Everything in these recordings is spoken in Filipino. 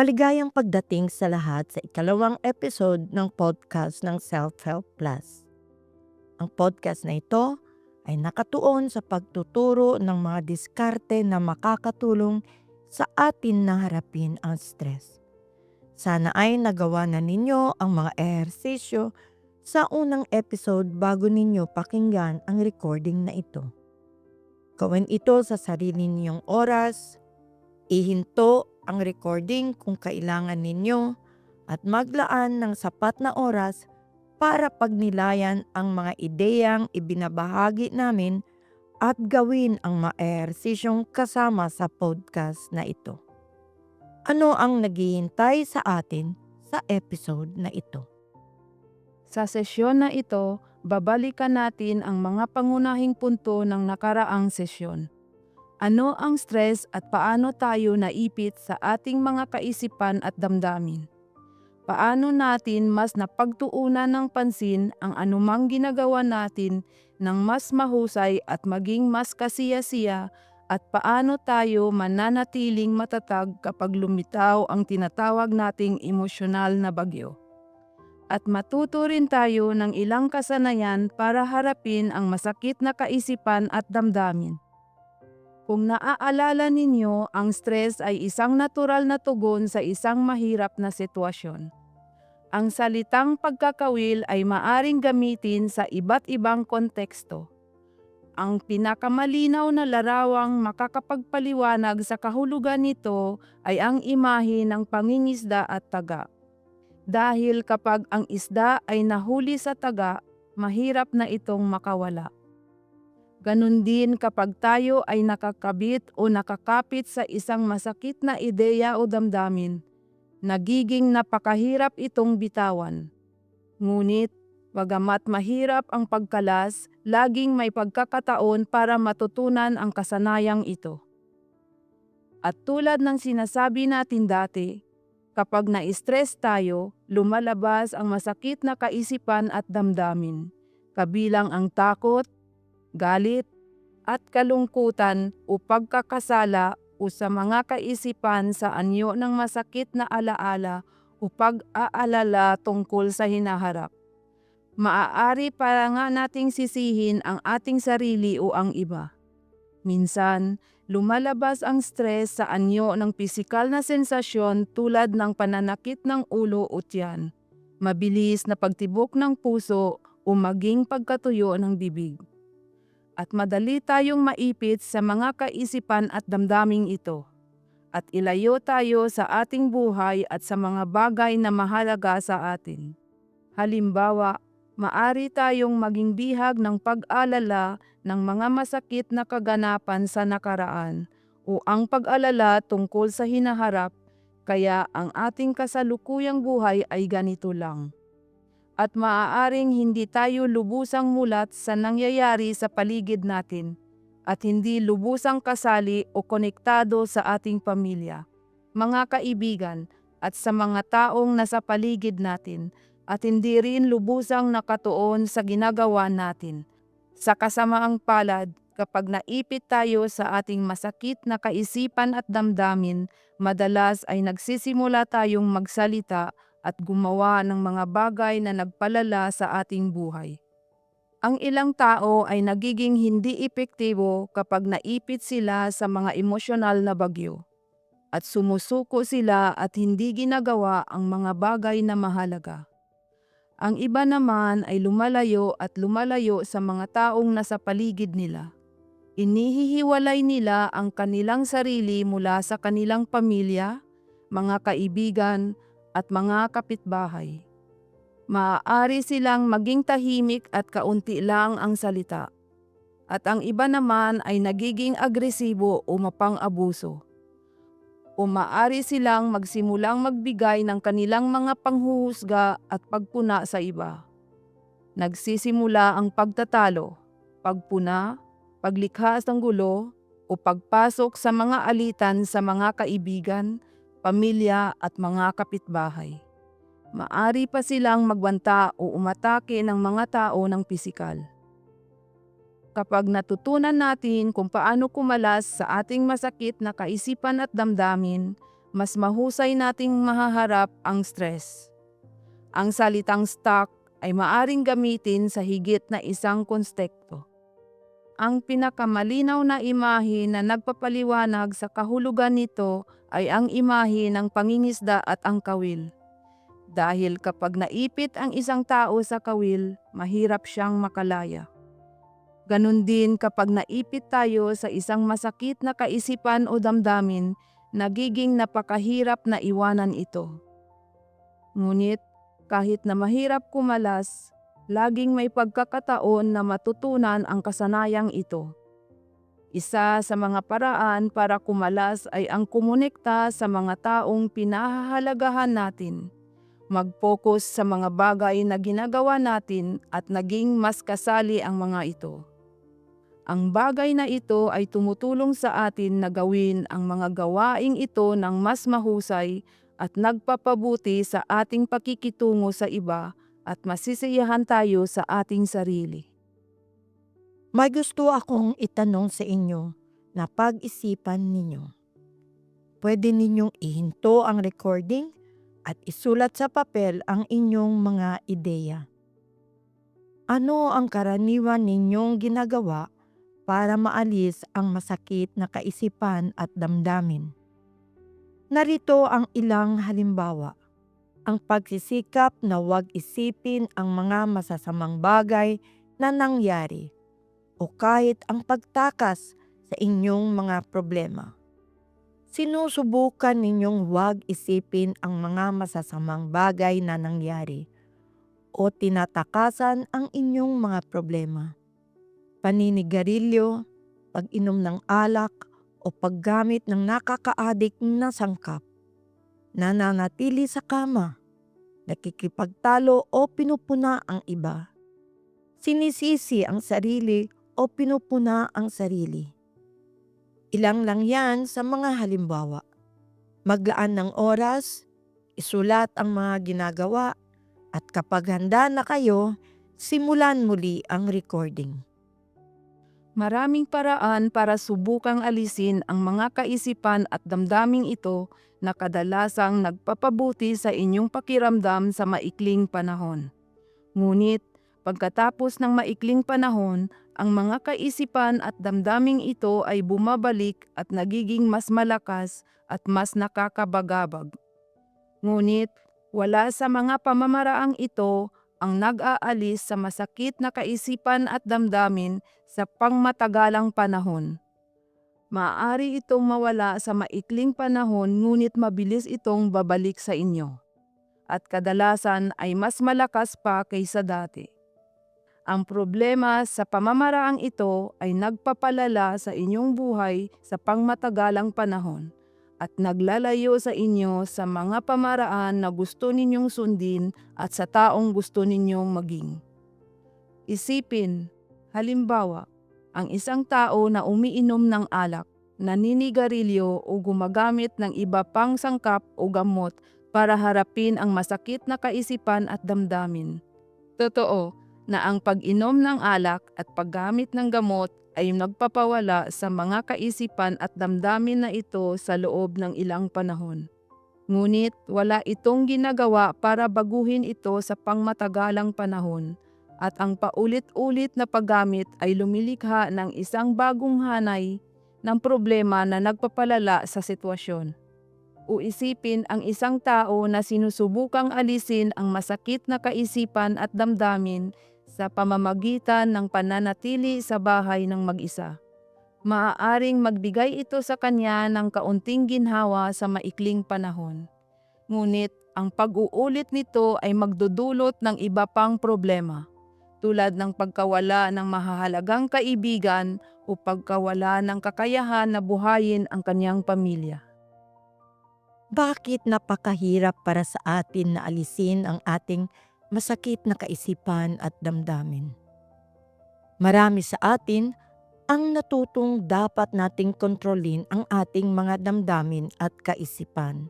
Maligayang pagdating sa lahat sa ikalawang episode ng podcast ng Self-Help Plus. Ang podcast na ito ay nakatuon sa pagtuturo ng mga diskarte na makakatulong sa atin na harapin ang stress. Sana ay nagawa na ninyo ang mga ehersisyo sa unang episode bago ninyo pakinggan ang recording na ito. Gawin ito sa sarili ninyong oras, ihinto ang recording kung kailangan ninyo at maglaan ng sapat na oras para pagnilayan ang mga ideyang ibinabahagi namin at gawin ang mga ehersisyong kasama sa podcast na ito. Ano ang naghihintay sa atin sa episode na ito? Sa sesyon na ito, babalikan natin ang mga pangunahing punto ng nakaraang sesyon. Ano ang stress at paano tayo naipit sa ating mga kaisipan at damdamin? Paano natin mas napagtuunan ng pansin ang anumang ginagawa natin ng mas mahusay at maging mas kasiyasiya, at paano tayo mananatiling matatag kapag lumitaw ang tinatawag nating emosyonal na bagyo? At matuto rin tayo ng ilang kasanayan para harapin ang masakit na kaisipan at damdamin. Kung naaalala ninyo, ang stress ay isang natural na tugon sa isang mahirap na sitwasyon. Ang salitang pagkakawil ay maaring gamitin sa iba't ibang konteksto. Ang pinakamalinaw na larawang makakapagpaliwanag sa kahulugan nito ay ang imahe ng pangingisda at taga. Dahil kapag ang isda ay nahuli sa taga, mahirap na itong makawala. Ganon din kapag tayo ay nakakabit o nakakapit sa isang masakit na ideya o damdamin, nagiging napakahirap itong bitawan. Ngunit, bagamat mahirap ang pagkalas, laging may pagkakataon para matutunan ang kasanayang ito. At tulad ng sinasabi natin dati, kapag na-stress tayo, lumalabas ang masakit na kaisipan at damdamin, kabilang ang takot, galit, at kalungkutan o pagkakasala o sa mga kaisipan sa anyo ng masakit na alaala o pag-aalala tungkol sa hinaharap. Maaari para nga nating sisihin ang ating sarili o ang iba. Minsan, lumalabas ang stress sa anyo ng pisikal na sensasyon tulad ng pananakit ng ulo o tiyan, mabilis na pagtibok ng puso o maging pagkatuyo ng bibig. At madali tayong maipit sa mga kaisipan at damdaming ito. At ilayo tayo sa ating buhay at sa mga bagay na mahalaga sa atin. Halimbawa, maari tayong maging bihag ng pag-alala ng mga masakit na kaganapan sa nakaraan o ang pag-alala tungkol sa hinaharap, kaya ang ating kasalukuyang buhay ay ganito lang. At maaaring hindi tayo lubusang mulat sa nangyayari sa paligid natin at hindi lubusang kasali o konektado sa ating pamilya, mga kaibigan at sa mga taong nasa paligid natin, at hindi rin lubusang nakatuon sa ginagawa natin. Sa kasamaang palad, kapag naipit tayo sa ating masakit na kaisipan at damdamin, madalas ay nagsisimula tayong magsalita at gumawa ng mga bagay na nagpalala sa ating buhay. Ang ilang tao ay nagiging hindi epektibo kapag naipit sila sa mga emosyonal na bagyo, at sumusuko sila at hindi ginagawa ang mga bagay na mahalaga. Ang iba naman ay lumalayo at lumalayo sa mga taong nasa paligid nila. Inihihiwalay nila ang kanilang sarili mula sa kanilang pamilya, mga kaibigan, at mga kapitbahay. Maaari silang maging tahimik at kaunti lang ang salita. At ang iba naman ay nagiging agresibo o mapang-abuso. O maaari silang magsimulang magbigay ng kanilang mga panghuhusga at pagpuna sa iba. Nagsisimula ang pagtatalo, pagpuna, paglikha ng gulo, o pagpasok sa mga alitan sa mga kaibigan, pamilya at mga kapitbahay. Maari pa silang magbanta o umatake ng mga tao ng pisikal. Kapag natutunan natin kung paano kumalas sa ating masakit na kaisipan at damdamin, mas mahusay nating mahaharap ang stress. Ang salitang stuck ay maaring gamitin sa higit na isang konteksto. Ang pinakamalinaw na imahe na nagpapaliwanag sa kahulugan nito ay ang imahe ng pangingisda at ang kawil. Dahil kapag naipit ang isang tao sa kawil, mahirap siyang makalaya. Ganon din kapag naipit tayo sa isang masakit na kaisipan o damdamin, nagiging napakahirap na iwanan ito. Ngunit kahit na mahirap kumalas, laging may pagkakataon na matutunan ang kasanayang ito. Isa sa mga paraan para kumalas ay ang kumonekta sa mga taong pinahahalagahan natin. Mag-focus sa mga bagay na ginagawa natin at naging mas kasali ang mga ito. Ang bagay na ito ay tumutulong sa atin na gawin ang mga gawaing ito ng mas mahusay at nagpapabuti sa ating pakikitungo sa iba at masisiyahan tayo sa ating sarili. May gusto akong itanong sa inyo na pag-isipan ninyo. Pwede ninyong ihinto ang recording at isulat sa papel ang inyong mga ideya. Ano ang karaniwan ninyong ginagawa para maalis ang masakit na kaisipan at damdamin? Narito ang ilang halimbawa. Ang pagsisikap na huwag isipin ang mga masasamang bagay na nangyari o kahit ang pagtakas sa inyong mga problema. Sinusubukan ninyong huwag isipin ang mga masasamang bagay na nangyari o tinatakasan ang inyong mga problema. Paninigarilyo, pag-inom ng alak o paggamit ng nakakaadik na sangkap. Nananatili sa kama, nakikipagtalo o pinupuna ang iba. Sinisisi ang sarili o pinupuna ang sarili. Ilang lang yan sa mga halimbawa. Maglaan ng oras, isulat ang mga ginagawa, at kapag handa na kayo, simulan muli ang recording. Maraming paraan para subukang alisin ang mga kaisipan at damdaming ito na kadalasang nagpapabuti sa inyong pakiramdam sa maikling panahon. Ngunit, pagkatapos ng maikling panahon, ang mga kaisipan at damdaming ito ay bumabalik at nagiging mas malakas at mas nakakabagabag. Ngunit, wala sa mga pamamaraang ito ang nag-aalis sa masakit na kaisipan at damdamin sa pangmatagalang panahon. Maaari itong mawala sa maikling panahon ngunit mabilis itong babalik sa inyo. At kadalasan ay mas malakas pa kaysa dati. Ang problema sa pamamaraang ito ay nagpapalala sa inyong buhay sa pangmatagalang panahon at naglalayo sa inyo sa mga pamaraan na gusto ninyong sundin at sa taong gusto ninyong maging. Isipin, halimbawa, ang isang tao na umiinom ng alak, naninigarilyo o gumagamit ng iba pang sangkap o gamot para harapin ang masakit na kaisipan at damdamin. Totoo na ang pag-inom ng alak at paggamit ng gamot ay nagpapawala sa mga kaisipan at damdamin na ito sa loob ng ilang panahon. Ngunit wala itong ginagawa para baguhin ito sa pangmatagalang panahon at ang paulit-ulit na paggamit ay lumilikha ng isang bagong hanay ng problema na nagpapalala sa sitwasyon. O isipin ang isang tao na sinusubukang alisin ang masakit na kaisipan at damdamin sa pamamagitan ng pananatili sa bahay ng mag-isa. Maaaring magbigay ito sa kanya ng kaunting ginhawa sa maikling panahon. Ngunit ang pag-uulit nito ay magdudulot ng iba pang problema, tulad ng pagkawala ng mahahalagang kaibigan o pagkawala ng kakayahan na buhayin ang kanyang pamilya. Bakit napakahirap para sa atin na alisin ang ating masakit na kaisipan at damdamin? Marami sa atin ang natutong dapat nating kontrolin ang ating mga damdamin at kaisipan.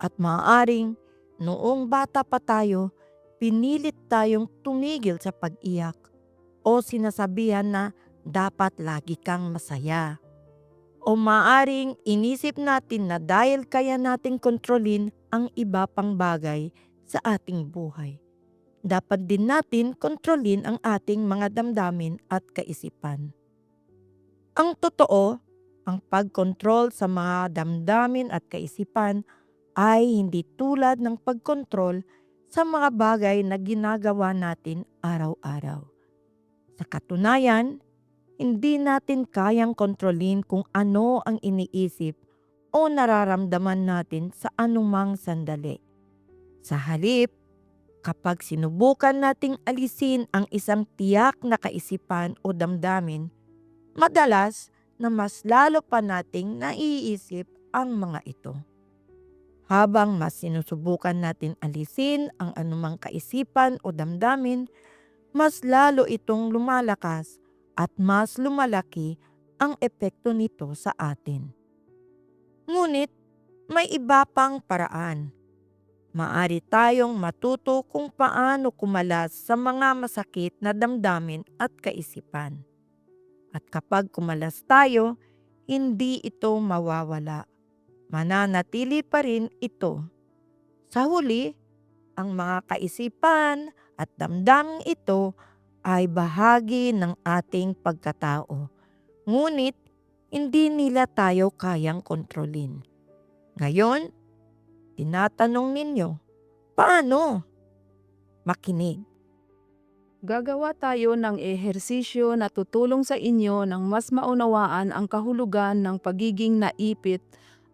At maaaring noong bata pa tayo, pinilit tayong tumigil sa pag-iyak o sinasabihan na dapat lagi kang masaya. O maaring inisip natin na dahil kaya nating kontrolin ang iba pang bagay sa ating buhay, dapat din natin kontrolin ang ating mga damdamin at kaisipan. Ang totoo, ang pagkontrol sa mga damdamin at kaisipan ay hindi tulad ng pagkontrol sa mga bagay na ginagawa natin araw-araw. Sa katunayan, hindi natin kayang kontrolin kung ano ang iniisip o nararamdaman natin sa anumang sandali. Sa halip, kapag sinubukan nating alisin ang isang tiyak na kaisipan o damdamin, madalas na mas lalo pa nating naiisip ang mga ito. Habang mas sinusubukan natin alisin ang anumang kaisipan o damdamin, mas lalo itong lumalakas at mas lumalaki ang epekto nito sa atin. Ngunit may iba pang paraan. Maari tayong matuto kung paano kumalas sa mga masakit na damdamin at kaisipan. At kapag kumalas tayo, hindi ito mawawala. Mananatili pa rin ito. Sa huli, ang mga kaisipan at damdaming ito ay bahagi ng ating pagkatao. Ngunit, hindi nila tayo kayang kontrolin. Ngayon, tinatanong ninyo, paano? Makinig. Gagawa tayo ng ehersisyo na tutulong sa inyo ng mas maunawaan ang kahulugan ng pagiging naipit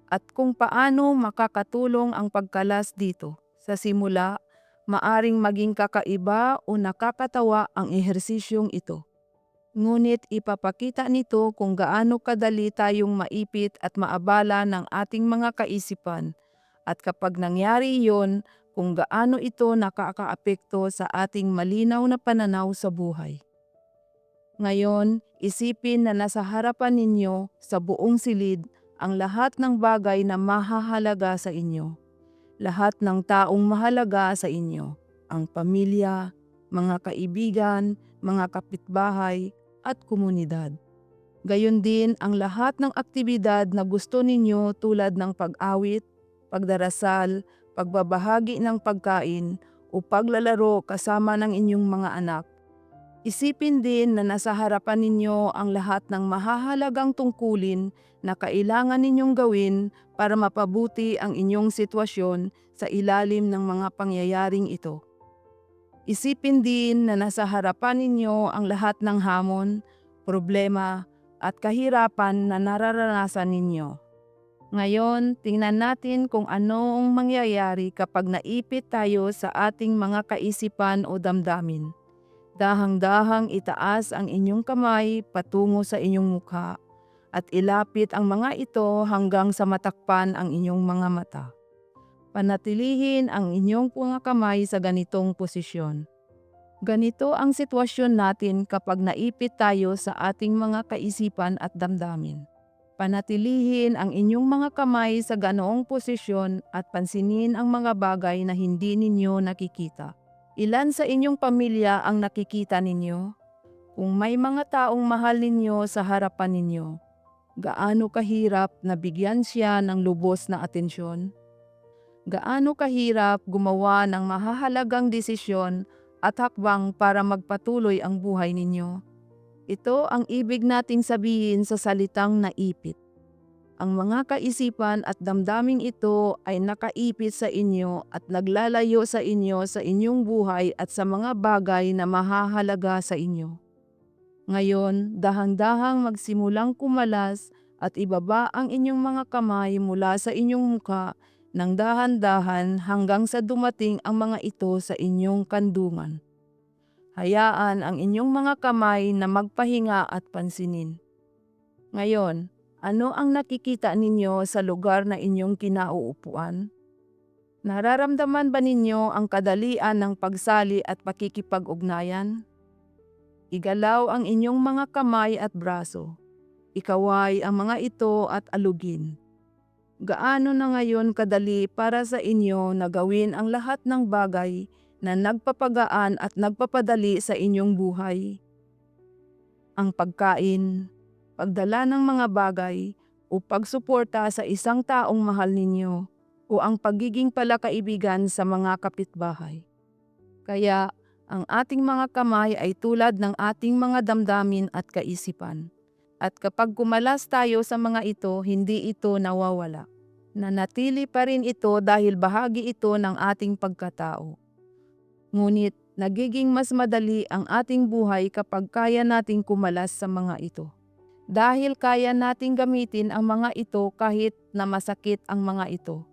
at kung paano makakatulong ang pagkalas dito. Sa simula, maaring maging kakaiba o nakakatawa ang ehersisyong ito. Ngunit ipapakita nito kung gaano kadali tayong maipit at maabala ng ating mga kaisipan at kapag nangyari iyon, kung gaano ito nakakaapekto sa ating malinaw na pananaw sa buhay. Ngayon, isipin na nasa harapan ninyo sa buong silid ang lahat ng bagay na mahahalaga sa inyo. Lahat ng taong mahalaga sa inyo, ang pamilya, mga kaibigan, mga kapitbahay, at komunidad. Gayon din ang lahat ng aktibidad na gusto ninyo tulad ng pag-awit, pagdarasal, pagbabahagi ng pagkain o paglalaro kasama ng inyong mga anak. Isipin din na nasa harapan ninyo ang lahat ng mahahalagang tungkulin na kailangan ninyong gawin para mapabuti ang inyong sitwasyon sa ilalim ng mga pangyayaring ito. Isipin din na nasa harapan ninyo ang lahat ng hamon, problema at kahirapan na nararanasan ninyo. Ngayon, tingnan natin kung ano ang mangyayari kapag naipit tayo sa ating mga kaisipan o damdamin. Dahang-dahang itaas ang inyong kamay patungo sa inyong mukha at ilapit ang mga ito hanggang sa matakpan ang inyong mga mata. Panatilihin ang inyong mga kamay sa ganitong posisyon. Ganito ang sitwasyon natin kapag naipit tayo sa ating mga kaisipan at damdamin. Panatilihin ang inyong mga kamay sa ganoong posisyon at pansinin ang mga bagay na hindi ninyo nakikita. Ilan sa inyong pamilya ang nakikita ninyo? Kung may mga taong mahal ninyo sa harapan ninyo, gaano kahirap na bigyan siya ng lubos na atensyon? Gaano kahirap gumawa ng mahahalagang desisyon at hakbang para magpatuloy ang buhay ninyo? Ito ang ibig nating sabihin sa salitang naipit. Ang mga kaisipan at damdaming ito ay nakaipit sa inyo at naglalayo sa inyo sa inyong buhay at sa mga bagay na mahahalaga sa inyo. Ngayon, dahang-dahang magsimulang kumalas at ibaba ang inyong mga kamay mula sa inyong muka ng dahan-dahan hanggang sa dumating ang mga ito sa inyong kandungan. Hayaan ang inyong mga kamay na magpahinga at pansinin. Ngayon, ano ang nakikita ninyo sa lugar na inyong kinauupuan? Nararamdaman ba ninyo ang kadalian ng pagsali at pakikipag-ugnayan? Igalaw ang inyong mga kamay at braso. Ikaway ang mga ito at alugin. Gaano na ngayon kadali para sa inyo na gawin ang lahat ng bagay na nagpapagaan at nagpapadali sa inyong buhay? Ang pagkain, pagdala ng mga bagay, o pagsuporta sa isang taong mahal ninyo o ang pagiging palakaibigan sa mga kapitbahay. Kaya ang ating mga kamay ay tulad ng ating mga damdamin at kaisipan. At kapag kumalas tayo sa mga ito, hindi ito nawawala. Nanatili pa rin ito dahil bahagi ito ng ating pagkatao. Ngunit nagiging mas madali ang ating buhay kapag kaya nating kumalas sa mga ito. Dahil kaya nating gamitin ang mga ito kahit na masakit ang mga ito.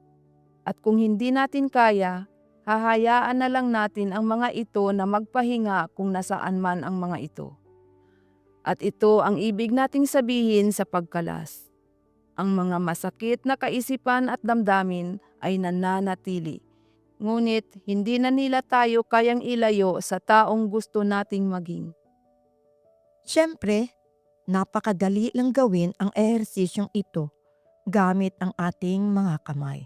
At kung hindi natin kaya, hahayaan na lang natin ang mga ito na magpahinga kung nasaan man ang mga ito. At ito ang ibig nating sabihin sa pagkalas. Ang mga masakit na kaisipan at damdamin ay nananatili. Ngunit hindi na nila tayo kayang ilayo sa taong gusto nating maging. Siyempre, napakadali lang gawin ang ehersisyong ito gamit ang ating mga kamay.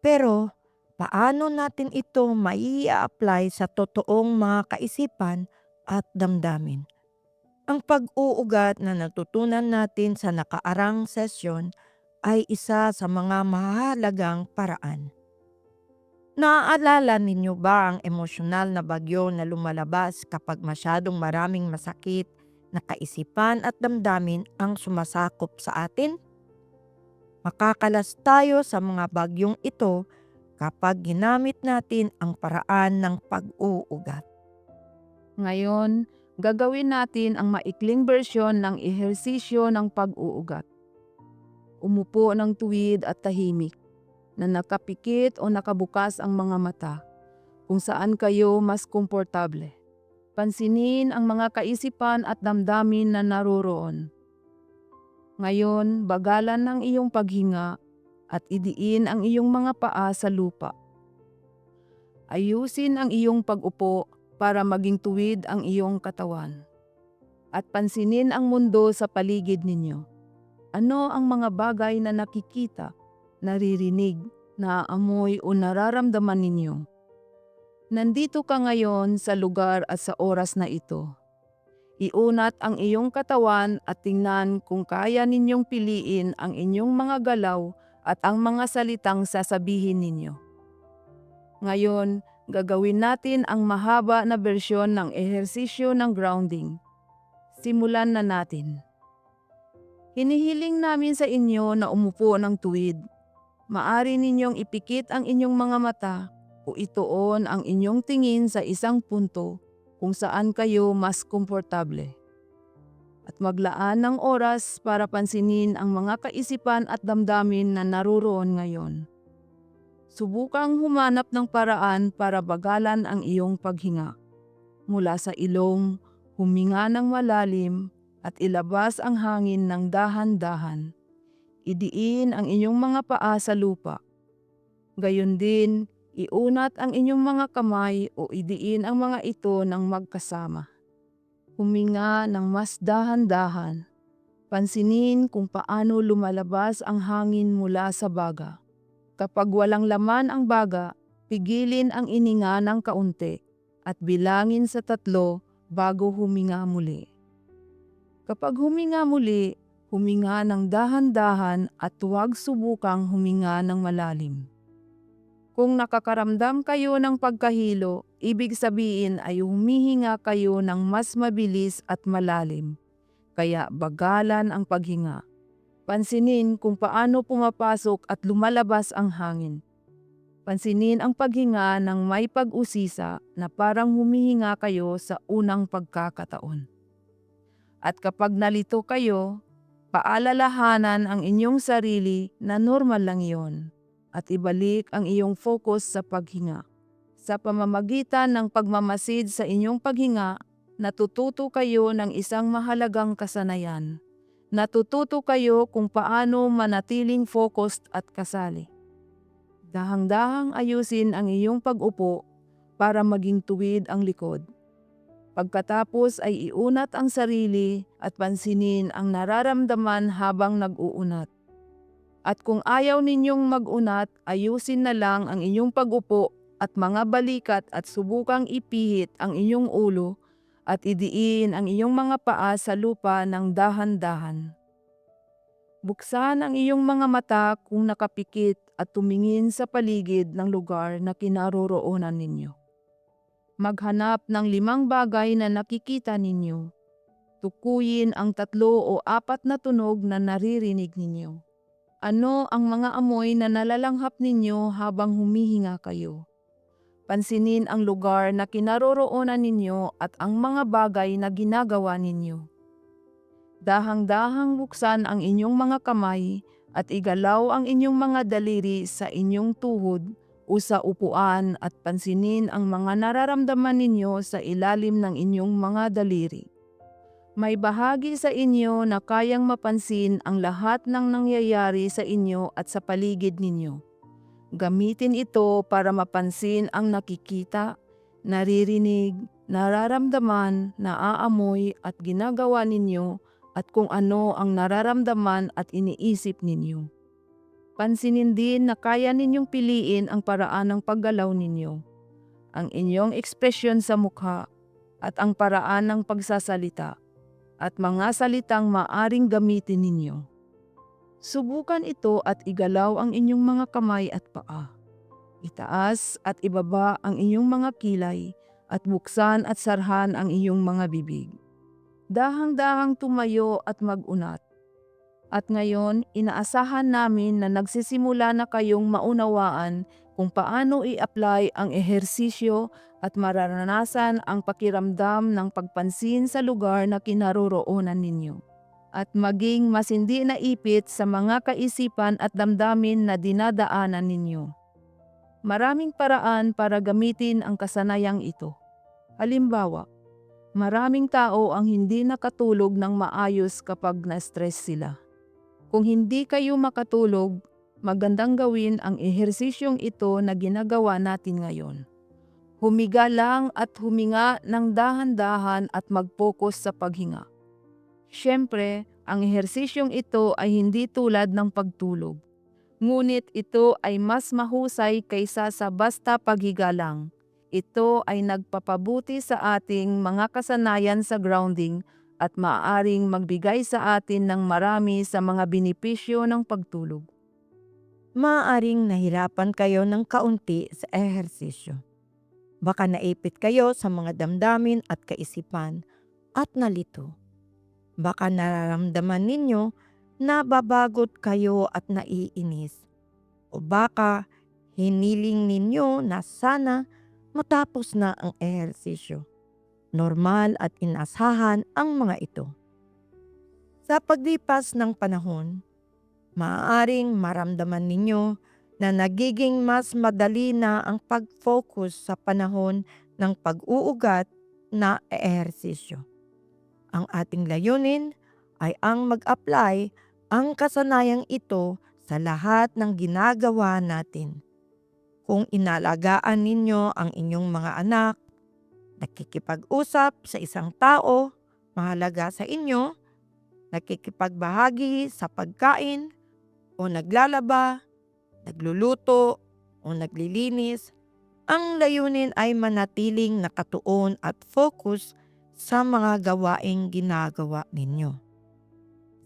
Pero, paano natin ito mai-apply sa totoong mga kaisipan at damdamin? Ang pag-uugat na natutunan natin sa nakaarang sesyon ay isa sa mga mahalagang paraan. Naaalala ninyo ba ang emosyonal na bagyo na lumalabas kapag masyadong maraming masakit na kaisipan at damdamin ang sumasakop sa atin? Makakalas tayo sa mga bagyong ito kapag ginamit natin ang paraan ng pag-uugat. Ngayon, gagawin natin ang maikling bersyon ng ehersisyo ng pag-uugat. Umupo ng tuwid at tahimik, na nakapikit o nakabukas ang mga mata, kung saan kayo mas komportable. Pansinin ang mga kaisipan at damdamin na naroroon. Ngayon, bagalan ng iyong paghinga at idiin ang iyong mga paa sa lupa. Ayusin ang iyong pag-upo para maging tuwid ang iyong katawan. At pansinin ang mundo sa paligid ninyo. Ano ang mga bagay na nakikita, naririnig, naaamoy o nararamdaman ninyo? Nandito ka ngayon sa lugar at sa oras na ito. Iunat ang iyong katawan at tingnan kung kaya ninyong piliin ang inyong mga galaw at ang mga salitang sasabihin ninyo. Ngayon, gagawin natin ang mahaba na bersyon ng ehersisyo ng grounding. Simulan na natin. Hinihiling namin sa inyo na umupo ng tuwid. Maari ninyong ipikit ang inyong mga mata o ituon ang inyong tingin sa isang punto kung saan kayo mas komportable. At maglaan ng oras para pansinin ang mga kaisipan at damdamin na naroroon ngayon. Subukang humanap ng paraan para bagalan ang iyong paghinga. Mula sa ilong, huminga ng malalim at ilabas ang hangin ng dahan-dahan. Idiin ang inyong mga paa sa lupa. Gayon din, iunat ang inyong mga kamay o idiin ang mga ito ng magkasama. Huminga ng mas dahan-dahan. Pansinin kung paano lumalabas ang hangin mula sa baga. Kapag walang laman ang baga, pigilin ang ininga ng kaunti at bilangin sa 3 bago huminga muli. Kapag huminga muli, huminga ng dahan-dahan at huwag subukang huminga ng malalim. Kung nakakaramdam kayo ng pagkahilo, ibig sabihin ay humihinga kayo ng mas mabilis at malalim. Kaya bagalan ang paghinga. Pansinin kung paano pumapasok at lumalabas ang hangin. Pansinin ang paghinga ng may pag-usisa na parang humihinga kayo sa unang pagkakataon. At kapag nalito kayo, paalalahanan ang inyong sarili na normal lang iyon at ibalik ang iyong focus sa paghinga. Sa pamamagitan ng pagmamasid sa inyong paghinga, natututo kayo ng isang mahalagang kasanayan. Natututo kayo kung paano manatiling focused at kasali. Dahang-dahang ayusin ang iyong pag-upo para maging tuwid ang likod. Pagkatapos ay iunat ang sarili at pansinin ang nararamdaman habang nag-uunat. At kung ayaw ninyong mag-unat, ayusin na lang ang inyong pag-upo at mga balikat at subukang ipihit ang inyong ulo at idiin ang iyong mga paa sa lupa ng dahan-dahan. Buksan ang iyong mga mata kung nakapikit at tumingin sa paligid ng lugar na kinaroroonan ninyo. Maghanap ng 5 bagay na nakikita ninyo. Tukuyin ang 3 o 4 na tunog na naririnig ninyo. Ano ang mga amoy na nalalanghap ninyo habang humihinga kayo? Pansinin ang lugar na kinaroroonan ninyo at ang mga bagay na ginagawa ninyo. Dahang-dahang buksan ang inyong mga kamay at igalaw ang inyong mga daliri sa inyong tuhod o sa upuan at pansinin ang mga nararamdaman ninyo sa ilalim ng inyong mga daliri. May bahagi sa inyo na kayang mapansin ang lahat ng nangyayari sa inyo at sa paligid ninyo. Gamitin ito para mapansin ang nakikita, naririnig, nararamdaman, naaamoy at ginagawa ninyo at kung ano ang nararamdaman at iniisip ninyo. Pansinin din na kaya ninyong piliin ang paraan ng paggalaw ninyo, ang inyong ekspresyon sa mukha at ang paraan ng pagsasalita at mga salitang maaring gamitin ninyo. Subukan ito at igalaw ang inyong mga kamay at paa. Itaas at ibaba ang inyong mga kilay at buksan at sarhan ang iyong mga bibig. Dahang-dahang tumayo at mag-unat. At ngayon, inaasahan namin na nagsisimula na kayong maunawaan kung paano i-apply ang ehersisyo at mararanasan ang pakiramdam ng pagpansin sa lugar na kinaroroonan ninyo. At maging mas hindi naipit sa mga kaisipan at damdamin na dinadaanan ninyo. Maraming paraan para gamitin ang kasanayang ito. Halimbawa, maraming tao ang hindi nakatulog ng maayos kapag na-stress sila. Kung hindi kayo makatulog, magandang gawin ang ehersisyong ito na ginagawa natin ngayon. Humiga lang at huminga ng dahan-dahan at mag-focus sa paghinga. Siyempre, ang ehersisyong ito ay hindi tulad ng pagtulog. Ngunit ito ay mas mahusay kaysa sa basta paghiga lang. Ito ay nagpapabuti sa ating mga kasanayan sa grounding at maaaring magbigay sa atin ng marami sa mga benepisyo ng pagtulog. Maaaring nahirapan kayo ng kaunti sa ehersisyo. Baka naipit kayo sa mga damdamin at kaisipan at nalito. Baka nararamdaman ninyo na babagot kayo at naiinis. O baka hiniling ninyo na sana matapos na ang ehersisyo. Normal at inasahan ang mga ito. Sa paglipas ng panahon, maaaring maramdaman ninyo na nagiging mas madali na ang pag-focus sa panahon ng pag-uugat na ehersisyo. Ang ating layunin ay ang mag-apply ang kasanayang ito sa lahat ng ginagawa natin. Kung inalagaan ninyo ang inyong mga anak, nakikipag-usap sa isang tao, mahalaga sa inyo, nakikipagbahagi sa pagkain, o naglalaba, nagluluto, o naglilinis, ang layunin ay manatiling nakatuon at focus sa mga gawaing ginagawa ninyo.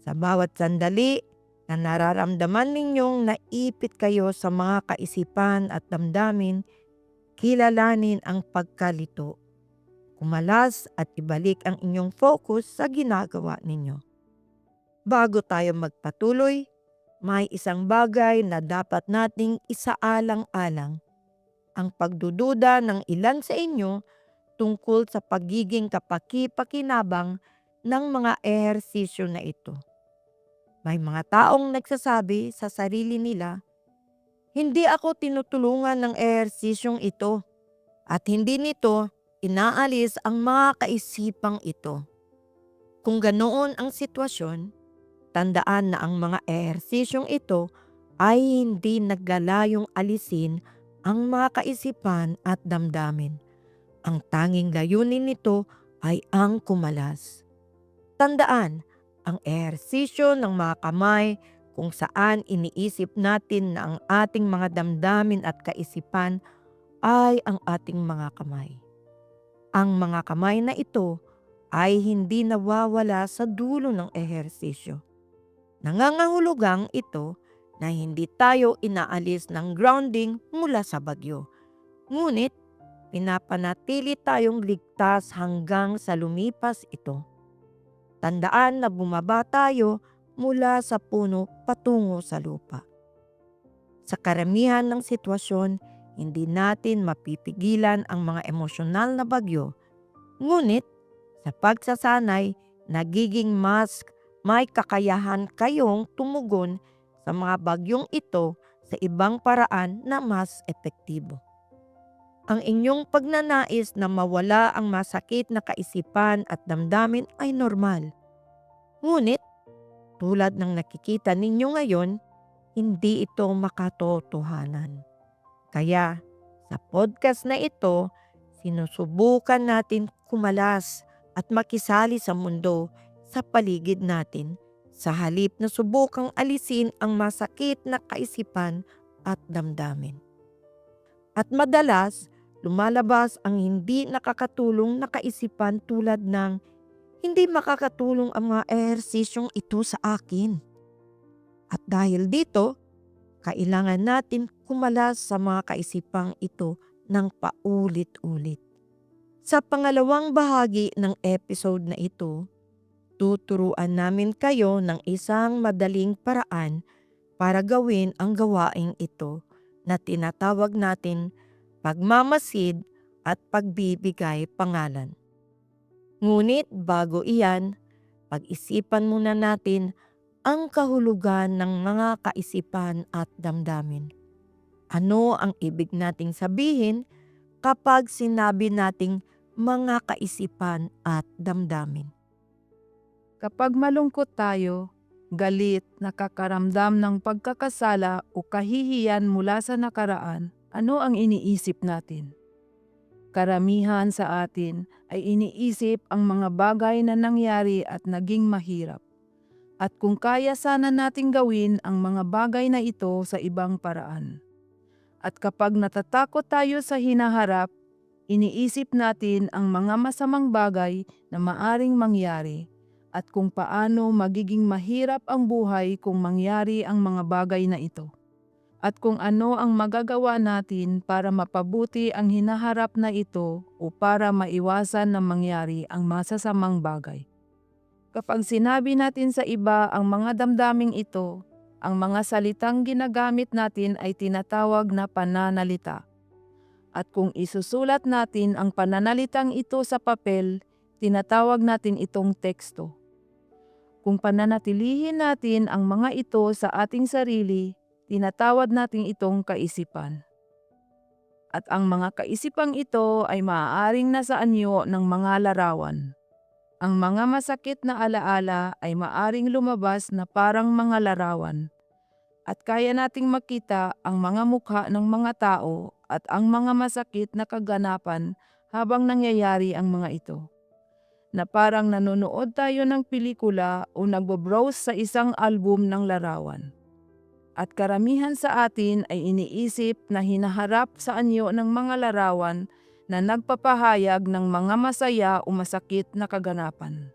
Sa bawat sandali na nararamdaman ninyong naipit kayo sa mga kaisipan at damdamin, kilalanin ang pagkalito. Kumalas at ibalik ang inyong focus sa ginagawa ninyo. Bago tayo magpatuloy, may isang bagay na dapat nating isaalang-alang. Ang pagdududa ng ilan sa inyo tungkol sa pagiging kapaki-pakinabang ng mga ehersisyo na ito. May mga taong nagsasabi sa sarili nila, "Hindi ako tinutulungan ng ehersisyong ito at hindi nito inaalis ang mga kaisipang ito." Kung ganoon ang sitwasyon, tandaan na ang mga ehersisyong ito ay hindi naglalayong alisin ang mga kaisipan at damdamin. Ang tanging layunin nito ay ang kumalas. Tandaan, ang ehersisyo ng mga kamay kung saan iniisip natin na ang ating mga damdamin at kaisipan ay ang ating mga kamay. Ang mga kamay na ito ay hindi nawawala sa dulo ng ehersisyo. Nangangahulugang ito na hindi tayo inaalis ng grounding mula sa bagyo. Ngunit, pinapanatili tayong ligtas hanggang sa lumipas ito. Tandaan na bumaba tayo mula sa puno patungo sa lupa. Sa karamihan ng sitwasyon, hindi natin mapipigilan ang mga emosyonal na bagyo. Ngunit, sa pagsasanay, nagiging mas may kakayahan kayong tumugon sa mga bagyong ito sa ibang paraan na mas epektibo. Ang inyong pagnanais na mawala ang masakit na kaisipan at damdamin ay normal. Ngunit, tulad ng nakikita ninyo ngayon, hindi ito makatotohanan. Kaya, sa podcast na ito, sinusubukan natin kumalas at makisali sa mundo sa paligid natin sa halip na subukang alisin ang masakit na kaisipan at damdamin. At madalas, lumalabas ang hindi nakakatulong na kaisipan tulad ng hindi makakatulong ang mga ehersisyong ito sa akin. At dahil dito, kailangan natin kumalas sa mga kaisipang ito ng paulit-ulit. Sa pangalawang bahagi ng episode na ito, tuturuan namin kayo ng isang madaling paraan para gawin ang gawaing ito na tinatawag natin pagmamasid at pagbibigay pangalan. Ngunit bago iyan, pag-isipan muna natin ang kahulugan ng mga kaisipan at damdamin. Ano ang ibig nating sabihin kapag sinabi nating mga kaisipan at damdamin? Kapag malungkot tayo, galit, nakakaramdam ng pagkakasala o kahihiyan mula sa nakaraan, ano ang iniisip natin? Karamihan sa atin ay iniisip ang mga bagay na nangyari at naging mahirap. At kung kaya sana nating gawin ang mga bagay na ito sa ibang paraan. At kapag natatakot tayo sa hinaharap, iniisip natin ang mga masamang bagay na maaring mangyari at kung paano magiging mahirap ang buhay kung mangyari ang mga bagay na ito. At kung ano ang magagawa natin para mapabuti ang hinaharap na ito o para maiwasan na mangyari ang masasamang bagay. Kapag sinabi natin sa iba ang mga damdaming ito, ang mga salitang ginagamit natin ay tinatawag na pananalita. At kung isusulat natin ang pananalitang ito sa papel, tinatawag natin itong teksto. Kung pananatilihin natin ang mga ito sa ating sarili, tinatawag natin itong kaisipan. At ang mga kaisipang ito ay maaaring nasa anyo ng mga larawan. Ang mga masakit na alaala ay maaring lumabas na parang mga larawan. At kaya nating makita ang mga mukha ng mga tao at ang mga masakit na kaganapan habang nangyayari ang mga ito. Na parang nanonood tayo ng pelikula o nagbo-browse sa isang album ng larawan. At karamihan sa atin ay iniisip na hinaharap sa anyo ng mga larawan na nagpapahayag ng mga masaya o masakit na kaganapan.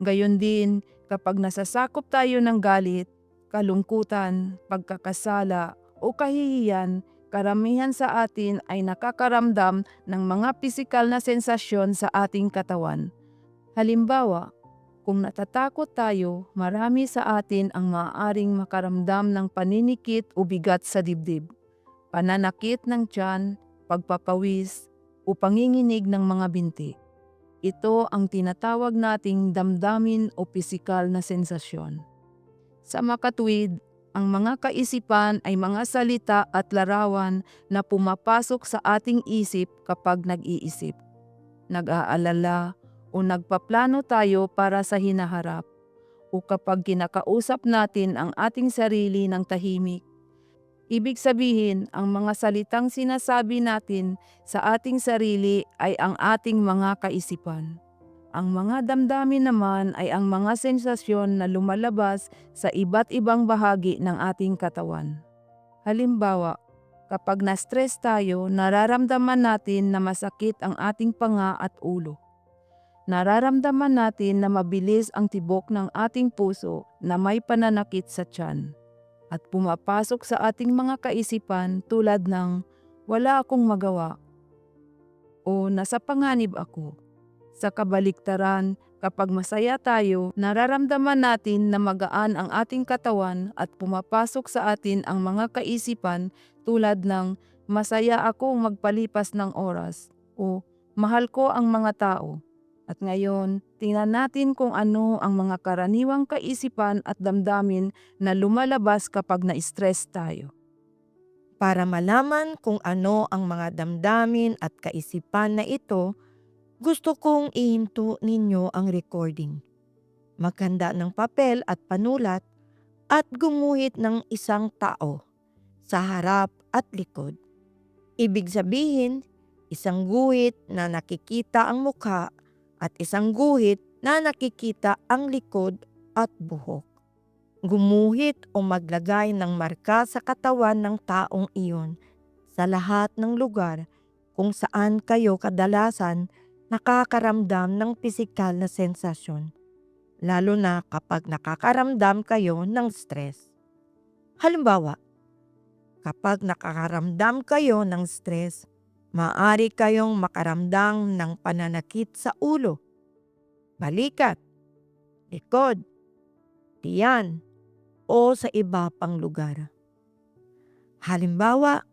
Gayon din, kapag nasasakop tayo ng galit, kalungkutan, pagkakasala o kahihiyan, karamihan sa atin ay nakakaramdam ng mga pisikal na sensasyon sa ating katawan. Halimbawa, kung natatakot tayo, marami sa atin ang maaaring makaramdam ng paninikit o bigat sa dibdib, pananakit ng tiyan, pagpapawis, o panginginig ng mga binti. Ito ang tinatawag nating damdamin o pisikal na sensasyon. Sa makatuwid, ang mga kaisipan ay mga salita at larawan na pumapasok sa ating isip kapag nag-iisip, nag-aalala, o nagpaplano tayo para sa hinaharap, o kapag kinakausap natin ang ating sarili ng tahimik. Ibig sabihin, ang mga salitang sinasabi natin sa ating sarili ay ang ating mga kaisipan. Ang mga damdamin naman ay ang mga sensasyon na lumalabas sa iba't ibang bahagi ng ating katawan. Halimbawa, kapag na-stress tayo, nararamdaman natin na masakit ang ating panga at ulo. nararamdaman natin na mabilis ang tibok ng ating puso na may pananakit sa tiyan at pumapasok sa ating mga kaisipan tulad ng wala akong magawa o nasa panganib ako. Sa kabaliktaran, kapag masaya tayo, nararamdaman natin na magaan ang ating katawan at pumapasok sa atin ang mga kaisipan tulad ng masaya akong magpalipas ng oras o mahal ko ang mga tao. At ngayon, tingnan natin kung ano ang mga karaniwang kaisipan at damdamin na lumalabas kapag na-stress tayo. Para malaman kung ano ang mga damdamin at kaisipan na ito, gusto kong ihinto ninyo ang recording. Maghanda ng papel at panulat at gumuhit ng isang tao sa harap at likod. Ibig sabihin, isang guhit na nakikita ang mukha at isang guhit na nakikita ang likod at buhok. Gumuhit o maglagay ng marka sa katawan ng taong iyon sa lahat ng lugar kung saan kayo kadalasan nakakaramdam ng pisikal na sensasyon, lalo na kapag nakakaramdam kayo ng stress. Halimbawa, kapag nakakaramdam kayo ng stress, maaari kayong makaramdam ng pananakit sa ulo, balikat, likod, tiyan, o sa iba pang lugar. Halimbawa,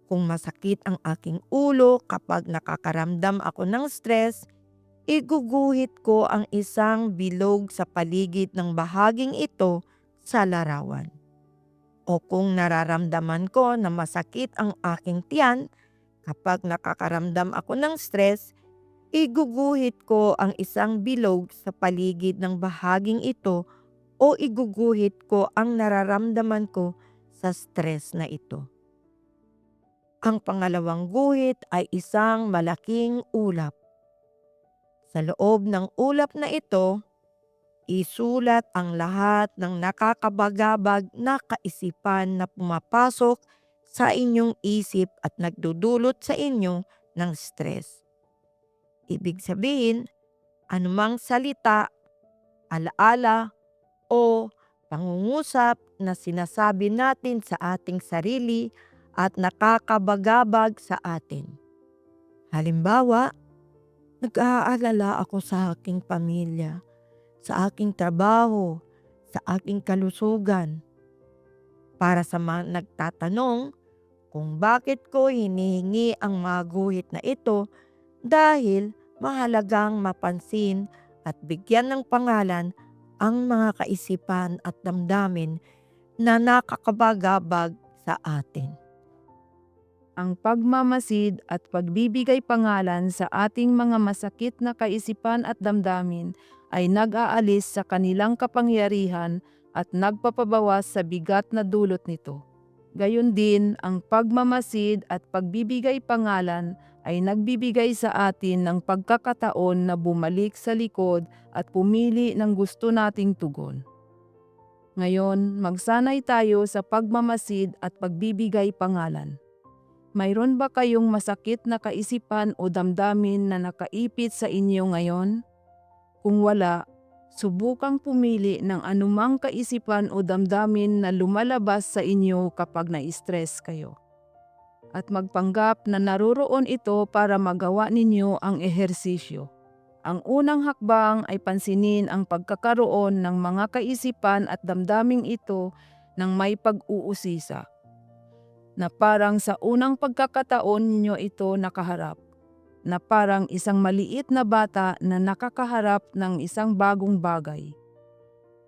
kung masakit ang aking ulo kapag nakakaramdam ako ng stress, iguguhit ko ang isang bilog sa paligid ng bahaging ito sa larawan. O kung nararamdaman ko na masakit ang aking tiyan kapag nakakaramdam ako ng stress, iguguhit ko ang isang bilog sa paligid ng bahaging ito o iguguhit ko ang nararamdaman ko sa stress na ito. Ang pangalawang guhit ay isang malaking ulap. Sa loob ng ulap na ito, isulat ang lahat ng nakakabagabag na kaisipan na pumapasok sa inyong isip at nagdudulot sa inyo ng stress. Ibig sabihin, anumang salita, alaala, o pangungusap na sinasabi natin sa ating sarili at nakakabagabag sa atin. Halimbawa, nag-aalala ako sa aking pamilya, sa aking trabaho, sa aking kalusugan. Para sa mga nagtatanong kung bakit ko hinihingi ang mga guhit na ito, dahil mahalagang mapansin at bigyan ng pangalan ang mga kaisipan at damdamin na nakakabagabag sa atin. Ang pagmamasid at pagbibigay pangalan sa ating mga masakit na kaisipan at damdamin ay nag-aalis sa kanilang kapangyarihan at nagpapabawas sa bigat na dulot nito. Gayon din, ang pagmamasid at pagbibigay pangalan ay nagbibigay sa atin ng pagkakataon na bumalik sa likod at pumili ng gusto nating tugon. Ngayon, magsanay tayo sa pagmamasid at pagbibigay pangalan. Mayroon ba kayong masakit na kaisipan o damdamin na nakaipit sa inyo ngayon? Kung wala, subukang pumili ng anumang kaisipan o damdamin na lumalabas sa inyo kapag na-stress kayo. At magpanggap na naroroon ito para magawa ninyo ang ehersisyo. Ang unang hakbang ay pansinin ang pagkakaroon ng mga kaisipan at damdaming ito ng may pag-uusisa, na parang sa unang pagkakataon ninyo ito nakaharap, na parang isang maliit na bata na nakakaharap ng isang bagong bagay.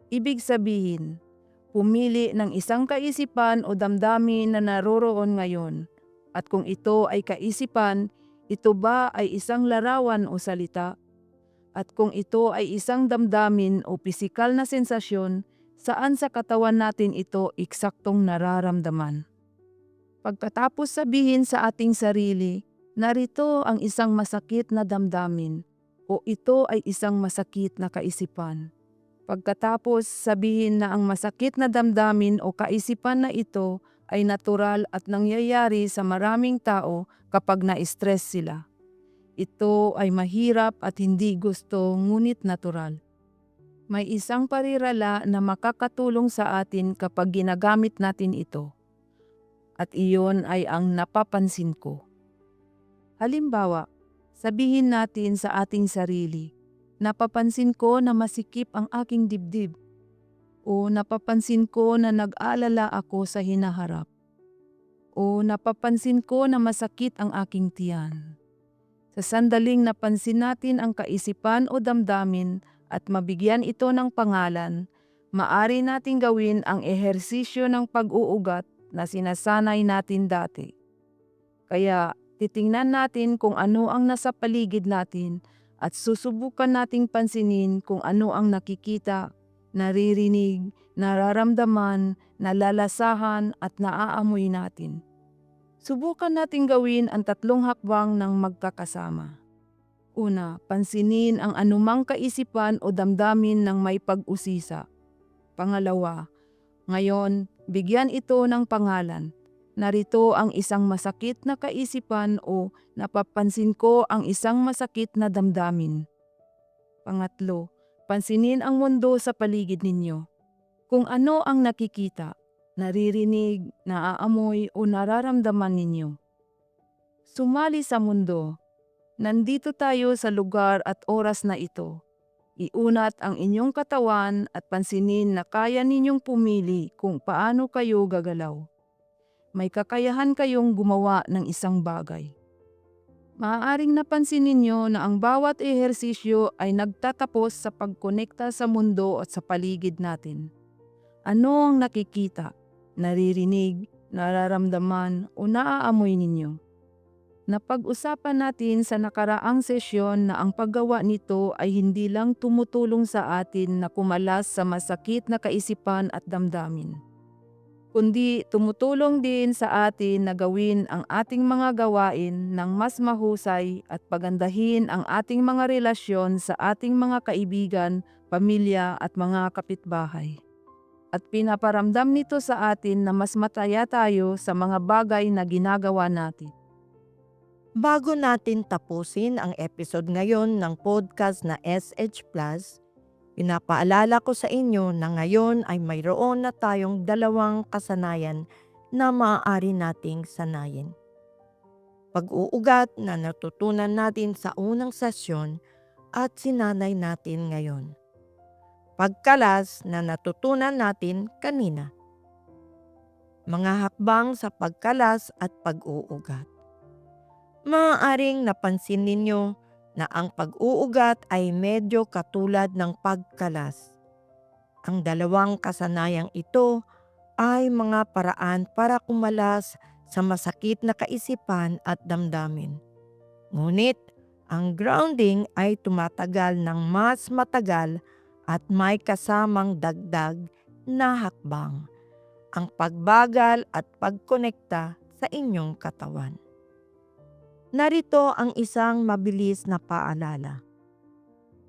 Ibig sabihin, pumili ng isang kaisipan o damdamin na naroroon ngayon, at kung ito ay kaisipan, ito ba ay isang larawan o salita? At kung ito ay isang damdamin o pisikal na sensasyon, saan sa katawan natin ito eksaktong nararamdaman? Pagkatapos sabihin sa ating sarili, narito ang isang masakit na damdamin o ito ay isang masakit na kaisipan. Pagkatapos sabihin na ang masakit na damdamin o kaisipan na ito ay natural at nangyayari sa maraming tao kapag na-stress sila. Ito ay mahirap at hindi gusto ngunit natural. May isang parirala na makakatulong sa atin kapag ginagamit natin ito. At iyon ay ang napapansin ko. Halimbawa, sabihin natin sa ating sarili, napapansin ko na masikip ang aking dibdib o napapansin ko na nag-alala ako sa hinaharap o napapansin ko na masakit ang aking tiyan. Sa sandaling napansin natin ang kaisipan o damdamin at mabigyan ito ng pangalan, maari nating gawin ang ehersisyo ng pag-uugat na sinasanay natin dati. Kaya titingnan natin kung ano ang nasa paligid natin at susubukan nating pansinin kung ano ang nakikita, naririnig, nararamdaman, nalalasahan at naaamoy natin. Subukan nating gawin ang 3 hakbang ng magkakasama. Una, pansinin ang anumang kaisipan o damdamin ng may pag-usisa. Pangalawa, ngayon, bigyan ito ng pangalan. Narito ang isang masakit na kaisipan o napapansin ko ang isang masakit na damdamin. Pangatlo, pansinin ang mundo sa paligid ninyo. Kung ano ang nakikita, naririnig, naaamoy o nararamdaman ninyo. Sumali sa mundo. Nandito tayo sa lugar at oras na ito. Iunat ang inyong katawan at pansinin na kaya ninyong pumili kung paano kayo gagalaw. May kakayahan kayong gumawa ng isang bagay. Maaaring napansin ninyo na ang bawat ehersisyo ay nagtatapos sa pagkonekta sa mundo at sa paligid natin. Ano ang nakikita, naririnig, nararamdaman o naaamoy ninyo? Napag-usapan natin sa nakaraang sesyon na ang paggawa nito ay hindi lang tumutulong sa atin na kumalas sa masakit na kaisipan at damdamin, kundi tumutulong din sa atin na gawin ang ating mga gawain ng mas mahusay at pagandahin ang ating mga relasyon sa ating mga kaibigan, pamilya at mga kapitbahay. At pinaparamdam nito sa atin na mas mataya tayo sa mga bagay na ginagawa natin. Bago natin tapusin ang episode ngayon ng podcast na SH Plus, pinapaalala ko sa inyo na ngayon ay mayroon na tayong 2 kasanayan na maaari nating sanayin. Pag-uugat na natutunan natin sa unang sesyon at sinanay natin ngayon. Pagkalas na natutunan natin kanina. Mga hakbang sa pagkalas at pag-uugat. Maaaring napansin ninyo na ang pag-uugat ay medyo katulad ng pagkalas. Ang 2 kasanayang ito ay mga paraan para kumalas sa masakit na kaisipan at damdamin. Ngunit, ang grounding ay tumatagal ng mas matagal at may kasamang dagdag na hakbang, ang pagbagal at pagkonekta sa inyong katawan. Narito ang isang mabilis na paalala.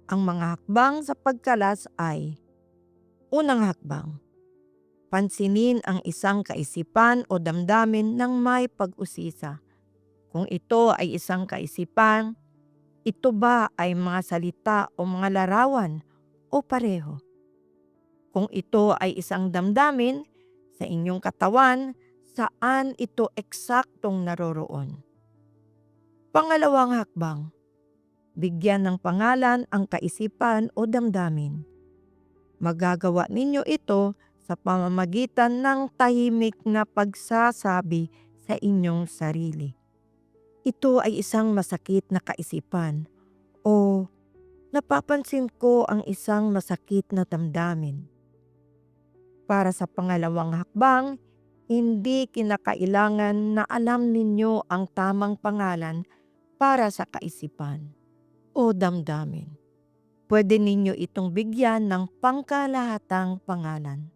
Ang mga hakbang sa pagkalas ay: unang hakbang, pansinin ang isang kaisipan o damdamin ng may pag-usisa. Kung ito ay isang kaisipan, ito ba ay mga salita o mga larawan o pareho? Kung ito ay isang damdamin sa inyong katawan, saan ito eksaktong naroroon? Pangalawang hakbang, bigyan ng pangalan ang kaisipan o damdamin. Magagawa ninyo ito sa pamamagitan ng tahimik na pagsasabi sa inyong sarili. Ito ay isang masakit na kaisipan o napapansin ko ang isang masakit na damdamin. Para sa pangalawang hakbang, hindi kinakailangan na alam ninyo ang tamang pangalan para sa kaisipan o damdamin. Pwede ninyo itong bigyan ng pangkalahatang pangalan.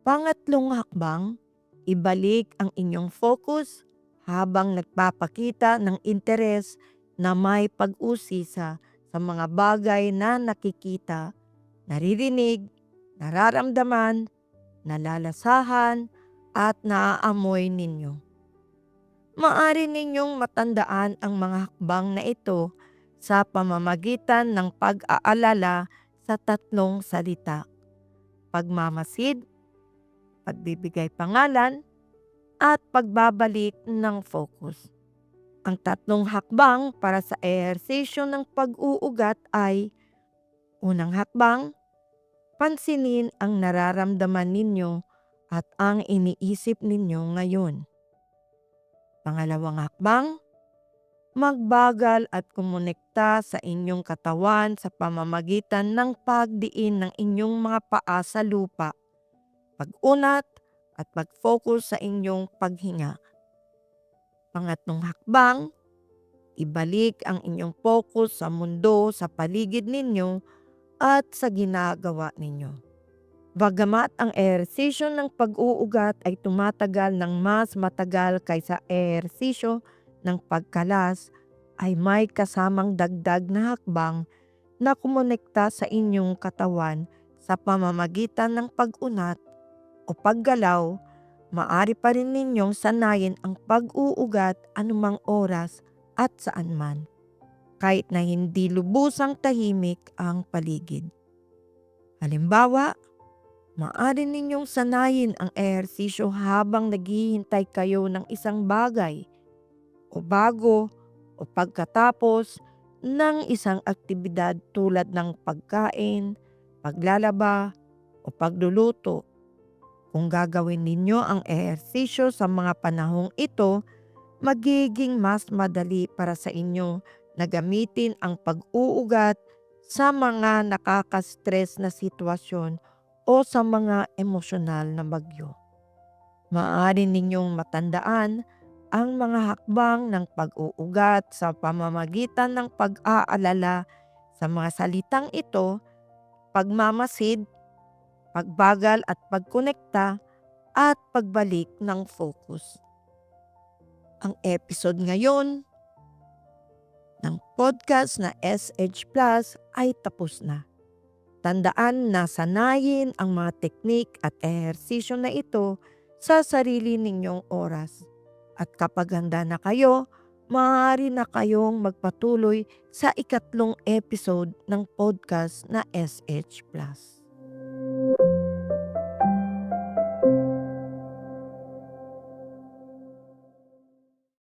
Pangatlong hakbang, ibalik ang inyong focus habang nagpapakita ng interes na may pag-usisa sa mga bagay na nakikita, naririnig, nararamdaman, nalalasahan at naaamoy ninyo. Maaari ninyong matandaan ang mga hakbang na ito sa pamamagitan ng pag-aalala sa tatlong salita: pagmamasid, pagbibigay pangalan, at pagbabalik ng focus. Ang tatlong hakbang para sa ehersisyo ng pag-uugat ay: unang hakbang, pansinin ang nararamdaman ninyo at ang iniisip ninyo ngayon. Pangalawang hakbang, magbagal at kumonekta sa inyong katawan sa pamamagitan ng pagdiin ng inyong mga paa sa lupa, pag-unat at pag-focus sa inyong paghinga. Pangatlong hakbang, ibalik ang inyong focus sa mundo sa paligid ninyo at sa ginagawa ninyo. Bagamat ang ehersisyo ng pag-uugat ay tumatagal ng mas matagal kaysa ehersisyo ng pagkalas, ay may kasamang dagdag na hakbang na kumonekta sa inyong katawan sa pamamagitan ng pag-unat o paggalaw. Maari pa rin ninyong sanayin ang pag-uugat anumang oras at saan man, kahit na hindi lubusang tahimik ang paligid. Halimbawa, maaari ninyong sanayin ang ehersisyo habang naghihintay kayo ng isang bagay, o bago o pagkatapos ng isang aktibidad tulad ng pagkain, paglalaba o pagluluto. Kung gagawin ninyo ang ehersisyo sa mga panahong ito, magiging mas madali para sa inyo na gamitin ang pag-uugat sa mga nakaka-stress na sitwasyon o sa mga emosyonal na bagyo. Maaari ninyong matandaan ang mga hakbang ng pag-uugat sa pamamagitan ng pag-aalala sa mga salitang ito: pagmamasid, pagbagal at pagkonekta, at pagbalik ng focus. Ang episode ngayon ng podcast na SH Plus ay tapos na. Tandaan na sanayin ang mga teknik at ehersisyo na ito sa sarili ninyong oras. At kapag handa na kayo, maaari na kayong magpatuloy sa ikatlong episode ng podcast na SH Plus.